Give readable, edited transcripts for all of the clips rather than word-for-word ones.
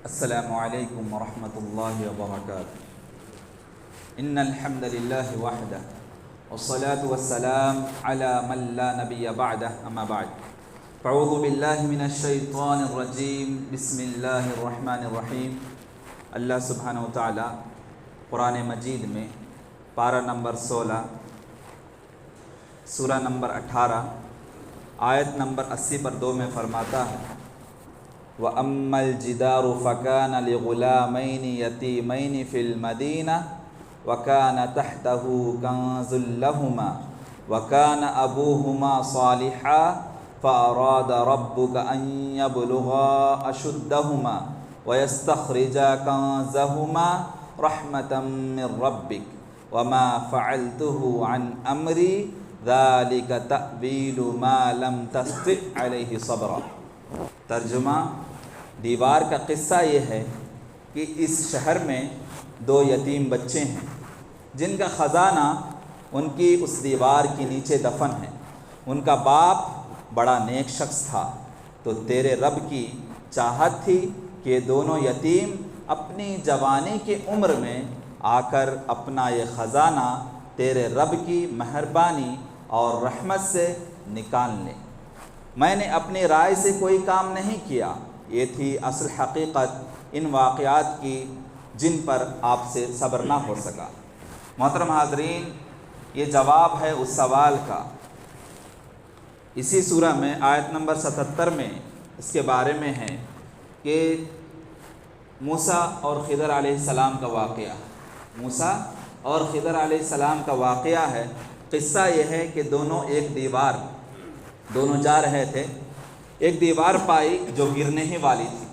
السلام علیکم ورحمۃ اللہ وبرکاتہ۔ ان الحمد للہ وحدہ والصلاة والسلام علی من لا نبی بعدہ، اما بعد فاعوذ باللہ من الشیطان الرجیم، بسم اللہ الرحمن الرحیم۔ اللہ سبحانہ وتعالی قرآن مجید میں پارہ نمبر 16 سورہ نمبر 18 آیت نمبر 80 پر 2 میں فرماتا ہے، وَأَمَّا الْجِدَارُ فَكَانَ لِغُلَامَيْنِ يَتِيمَيْنِ فِي الْمَدِينَةِ وَكَانَ تَحْتَهُ كَنْزٌ لَهُمَا وَكَانَ أَبُوهُمَا صَالِحًا فَأَرَادَ رَبُّكَ أَنْ يَبْلُغَا أَشُدَّهُمَا وَيَسْتَخْرِجَا كَنْزَهُمَا رَحْمَةً مِّن رَّبِّكَ وَمَا فَعَلْتُهُ عَنْ أَمْرِي ذَلِكَ تَأْوِيلُ مَا لَمْ تَسْطِع عَلَيْهِ صَبْرًا۔ ترجمہ، دیوار کا قصہ یہ ہے کہ اس شہر میں 2 یتیم بچے ہیں جن کا خزانہ ان کی اس دیوار کے نیچے دفن ہے۔ ان کا باپ بڑا نیک شخص تھا، تو تیرے رب کی چاہت تھی کہ دونوں یتیم اپنی جوانی کی عمر میں آ کر اپنا یہ خزانہ تیرے رب کی مہربانی اور رحمت سے نکال لیں۔ میں نے اپنی رائے سے کوئی کام نہیں کیا، یہ تھی اصل حقیقت ان واقعات کی جن پر آپ سے صبر نہ ہو سکا۔ محترم حاضرین، یہ جواب ہے اس سوال کا۔ اسی سورہ میں آیت نمبر 77 میں اس کے بارے میں ہے کہ موسیٰ اور خضر علیہ السلام کا واقعہ۔ موسیٰ اور خضر علیہ السلام کا واقعہ ہے۔ قصہ یہ ہے کہ دونوں جا رہے تھے، ایک دیوار پائی جو گرنے ہی والی تھی۔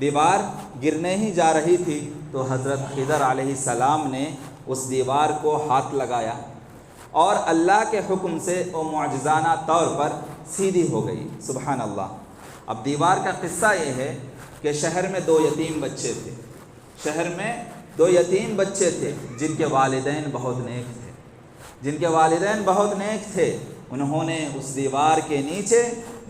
دیوار گرنے ہی جا رہی تھی تو حضرت خضر علیہ السلام نے اس دیوار کو ہاتھ لگایا اور اللہ کے حکم سے وہ معجزانہ طور پر سیدھی ہو گئی۔ سبحان اللہ۔ اب دیوار کا قصہ یہ ہے کہ شہر میں 2 یتیم بچے تھے۔ شہر میں 2 یتیم بچے تھے جن کے والدین بہت نیک تھے۔ انہوں نے اس دیوار کے نیچے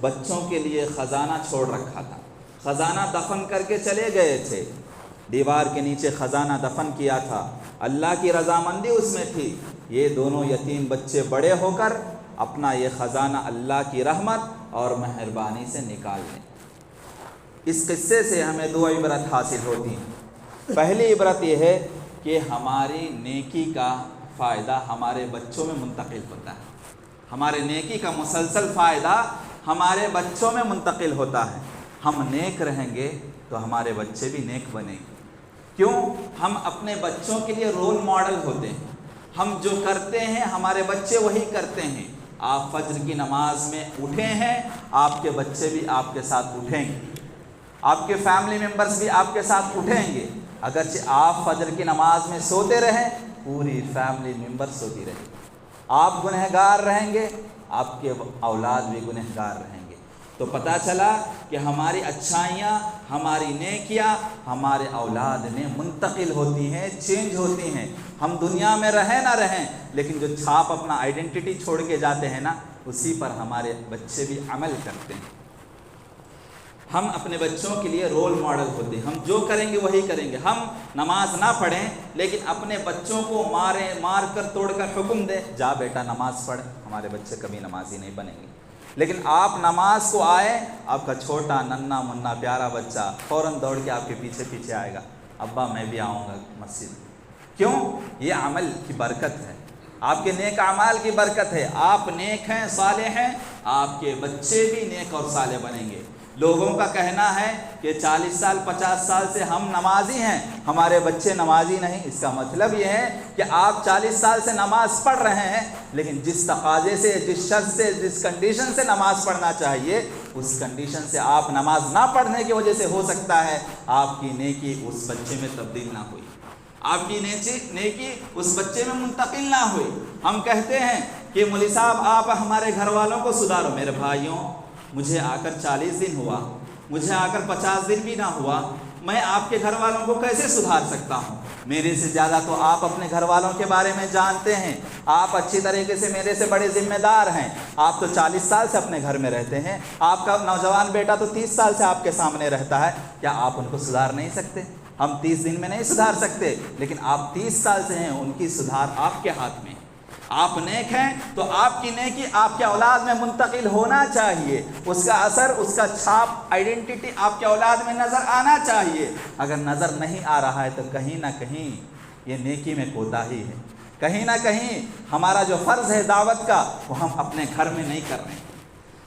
بچوں کے لیے خزانہ چھوڑ رکھا تھا، خزانہ دفن کر کے چلے گئے تھے۔ دیوار کے نیچے خزانہ دفن کیا تھا، اللہ کی رضامندی اس میں تھی۔ یہ دونوں یتیم بچے بڑے ہو کر اپنا یہ خزانہ اللہ کی رحمت اور مہربانی سے نکال لیں۔ اس قصے سے ہمیں 2 عبرت حاصل ہوتی ہیں۔ پہلی عبرت یہ ہے کہ ہماری نیکی کا فائدہ ہمارے بچوں میں منتقل ہوتا ہے۔ ہمارے نیکی کا مسلسل فائدہ ہمارے بچوں میں منتقل ہوتا ہے۔ ہم نیک رہیں گے تو ہمارے بچے بھی نیک بنیں گے۔ کیوں؟ ہم اپنے بچوں کے لیے رول ماڈل ہوتے ہیں۔ ہم جو کرتے ہیں ہمارے بچے وہی کرتے ہیں۔ آپ فجر کی نماز میں اٹھے ہیں، آپ کے بچے بھی آپ کے ساتھ اٹھیں گے، آپ کے فیملی ممبرز بھی آپ کے ساتھ اٹھیں گے۔ اگرچہ آپ فجر کی نماز میں سوتے رہیں، پوری فیملی ممبر سوتی رہے۔ آپ گنہگار رہیں گے، آپ کے اولاد بھی گنہگار رہیں گے۔ تو پتہ چلا کہ ہماری اچھائیاں، ہماری نیکیاں ہمارے اولاد میں منتقل ہوتی ہیں، چینج ہوتی ہیں۔ ہم دنیا میں رہیں نہ رہیں، لیکن جو چھاپ اپنا آئیڈینٹی چھوڑ کے جاتے ہیں نا، اسی پر ہمارے بچے بھی عمل کرتے ہیں۔ ہم اپنے بچوں کے لیے رول ماڈل ہوتے ہیں۔ ہم جو کریں گے وہی کریں گے۔ ہم نماز نہ پڑھیں لیکن اپنے بچوں کو مار کر توڑ کر حکم دیں، جا بیٹا نماز پڑھ، ہمارے بچے کبھی نمازی نہیں بنیں گے۔ لیکن آپ نماز کو آئے، آپ کا چھوٹا ننھا منا پیارا بچہ فوراً دوڑ کے آپ کے پیچھے آئے گا، ابا میں بھی آؤں گا مسجد۔ کیوں؟ یہ عمل کی برکت ہے، آپ کے نیک اعمال کی برکت ہے۔ آپ نیک ہیں، صالح ہیں، آپ کے بچے بھی نیک اور صالح بنیں گے۔ لوگوں کا کہنا ہے کہ 40 سال 50 سال سے ہم نمازی ہیں، ہمارے بچے نمازی نہیں۔ اس کا مطلب یہ ہے کہ آپ 40 سال سے نماز پڑھ رہے ہیں، لیکن جس تقاضے سے، جس شرط سے، جس کنڈیشن سے نماز پڑھنا چاہیے، اس کنڈیشن سے آپ نماز نہ پڑھنے کی وجہ سے ہو سکتا ہے آپ کی نیکی اس بچے میں تبدیل نہ ہوئی، آپ کی نیکی اس بچے میں منتقل نہ ہوئی۔ ہم کہتے ہیں کہ مولوی صاحب آپ ہمارے گھر والوں کو سدھارو۔ میرے بھائیوں، مجھے آ کر 40 دن ہوا، مجھے آ کر 50 دن بھی نہ ہوا، میں آپ کے گھر والوں کو کیسے سدھار سکتا ہوں؟ میرے سے زیادہ تو آپ اپنے گھر والوں کے بارے میں جانتے ہیں، آپ اچھی طریقے سے میرے سے بڑے ذمہ دار ہیں، آپ تو 40 سال سے اپنے گھر میں رہتے ہیں، آپ کا نوجوان بیٹا تو 30 سال سے آپ کے سامنے رہتا ہے، کیا آپ ان کو سدھار نہیں سکتے؟ ہم 30 دن میں نہیں سدھار سکتے، لیکن آپ 30 سال سے ہیں، ان کی سدھار آپ کے ہاتھ میں۔ آپ نیک ہیں تو آپ کی نیکی آپ کے اولاد میں منتقل ہونا چاہیے، اس کا اثر، اس کا چھاپ، آئیڈینٹی آپ کے اولاد میں نظر آنا چاہیے۔ اگر نظر نہیں آ رہا ہے تو کہیں نہ کہیں یہ نیکی میں کوتاہی ہے، کہیں نہ کہیں ہمارا جو فرض ہے دعوت کا وہ ہم اپنے گھر میں نہیں کر رہے ہیں۔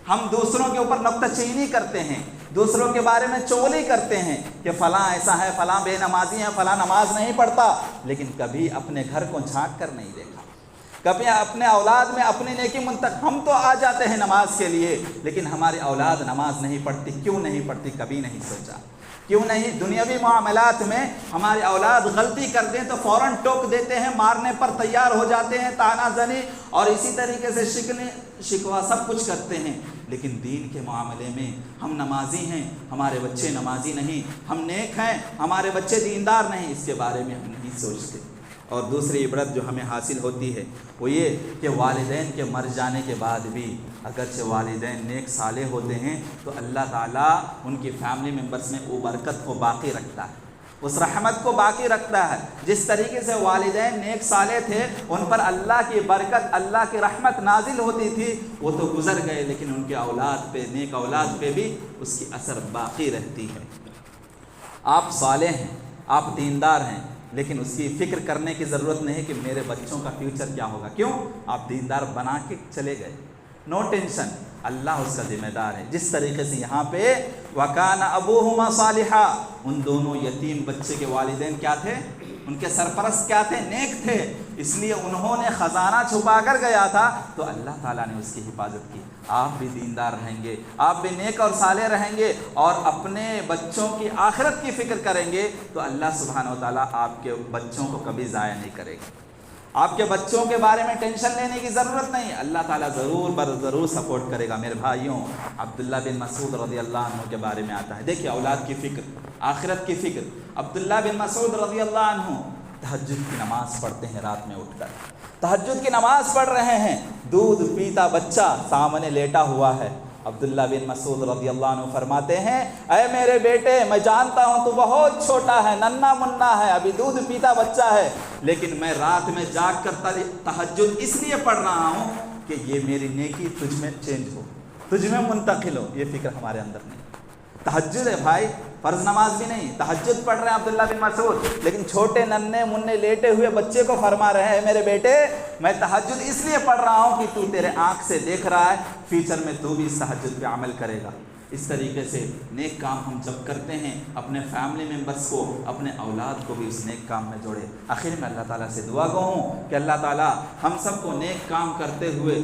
ہم دوسروں کے اوپر نکتہ چینی کرتے ہیں، دوسروں کے بارے میں چغلی کرتے ہیں کہ فلاں ایسا ہے، فلاں بے نمازی ہے، فلاں نماز نہیں پڑھتا، لیکن کبھی اپنے گھر کو جھانک کر نہیں دیکھا، کبھی اپنے اولاد میں اپنی نیکی ہم تو آ جاتے ہیں نماز کے لیے، لیکن ہماری اولاد نماز نہیں پڑھتی، کیوں نہیں پڑھتی کبھی نہیں سوچا؟ کیوں نہیں؟ دنیاوی معاملات میں ہماری اولاد غلطی کر دیں تو فوراً ٹوک دیتے ہیں، مارنے پر تیار ہو جاتے ہیں، طعنہ زنی اور اسی طریقے سے شکوہ سب کچھ کرتے ہیں، لیکن دین کے معاملے میں ہم نمازی ہیں، ہمارے بچے نمازی نہیں، ہم نیک ہیں، ہمارے بچے دیندار نہیں، اس کے بارے میں ہم نہیں سوچتے۔ اور دوسری عبرت جو ہمیں حاصل ہوتی ہے وہ یہ کہ والدین کے مر جانے کے بعد بھی اگرچہ والدین نیک صالح ہوتے ہیں تو اللہ تعالیٰ ان کی فیملی ممبرس میں وہ برکت کو باقی رکھتا ہے، اس رحمت کو باقی رکھتا ہے۔ جس طریقے سے والدین نیک صالح تھے، ان پر اللہ کی برکت، اللہ کی رحمت نازل ہوتی تھی، وہ تو گزر گئے، لیکن ان کے اولاد پہ، نیک اولاد پہ بھی اس کی اثر باقی رہتی ہے۔ آپ صالح ہیں، آپ دیندار ہیں، لیکن اس کی فکر کرنے کی ضرورت نہیں کہ میرے بچوں کا فیوچر کیا ہوگا۔ کیوں؟ آپ دیندار بنا کے چلے گئے، نو ٹینشن، اللہ اس کا ذمہ دار ہے۔ جس طریقے سے یہاں پہ وَكَانَ أَبُوهُمَا صَالِحًا، ان دونوں یتیم بچے کے والدین کیا تھے؟ ان کے سرپرست کیا تھے؟ نیک تھے، اس لیے انہوں نے خزانہ چھپا کر گیا تھا تو اللہ تعالیٰ نے اس کی حفاظت کی۔ آپ بھی دیندار رہیں گے، آپ بھی نیک اور صالح رہیں گے اور اپنے بچوں کی آخرت کی فکر کریں گے تو اللہ سبحانہ و تعالیٰ آپ کے بچوں کو کبھی ضائع نہیں کرے گا۔ آپ کے بچوں کے بارے میں ٹینشن لینے کی ضرورت نہیں، اللہ تعالیٰ ضرور سپورٹ کرے گا۔ میرے بھائیوں، عبداللہ بن مسعود رضی اللہ عنہ کے بارے میں آتا ہے، دیکھیے اولاد کی فکر، آخرت کی فکر۔ عبداللہ بن مسعود رضی اللہ عنہ تہجد کی نماز پڑھتے ہیں، رات میں اٹھ کر تہجد کی نماز پڑھ رہے ہیں، دودھ پیتا بچہ سامنے لیٹا ہوا ہے۔ عبداللہ بن مسعود رضی اللہ عنہ فرماتے ہیں، اے میرے بیٹے، میں جانتا ہوں تو بہت چھوٹا ہے، ننھا منا ہے، ابھی دودھ پیتا بچہ ہے، لیکن میں رات میں جاگ کر تہجد اس لیے پڑھ رہا ہوں کہ یہ میری نیکی تجھ میں چینج ہو، تجھ میں منتقل ہو۔ یہ فکر ہمارے اندر نہیں۔ تہجد ہے بھائی، فرض نماز بھی نہیں، تہجد پڑھ رہے ہیں عبداللہ بن مسعود، لیکن چھوٹے ننھے منھے لیٹے ہوئے بچے کو فرما رہے ہیں، میرے بیٹے میں تہجد اس لیے پڑھ رہا ہوں کہ تو تیرے آنکھ سے دیکھ رہا ہے، فیوچر میں تو بھی اس تہجد پہ عمل کرے گا۔ اس طریقے سے نیک کام ہم جب کرتے ہیں اپنے فیملی ممبرس کو، اپنے اولاد کو بھی اس نیک کام میں جوڑے۔ آخر میں اللہ تعالیٰ سے دعا گو ہوں کہ اللہ تعالیٰ ہم سب کو نیک کام کرتے ہوئے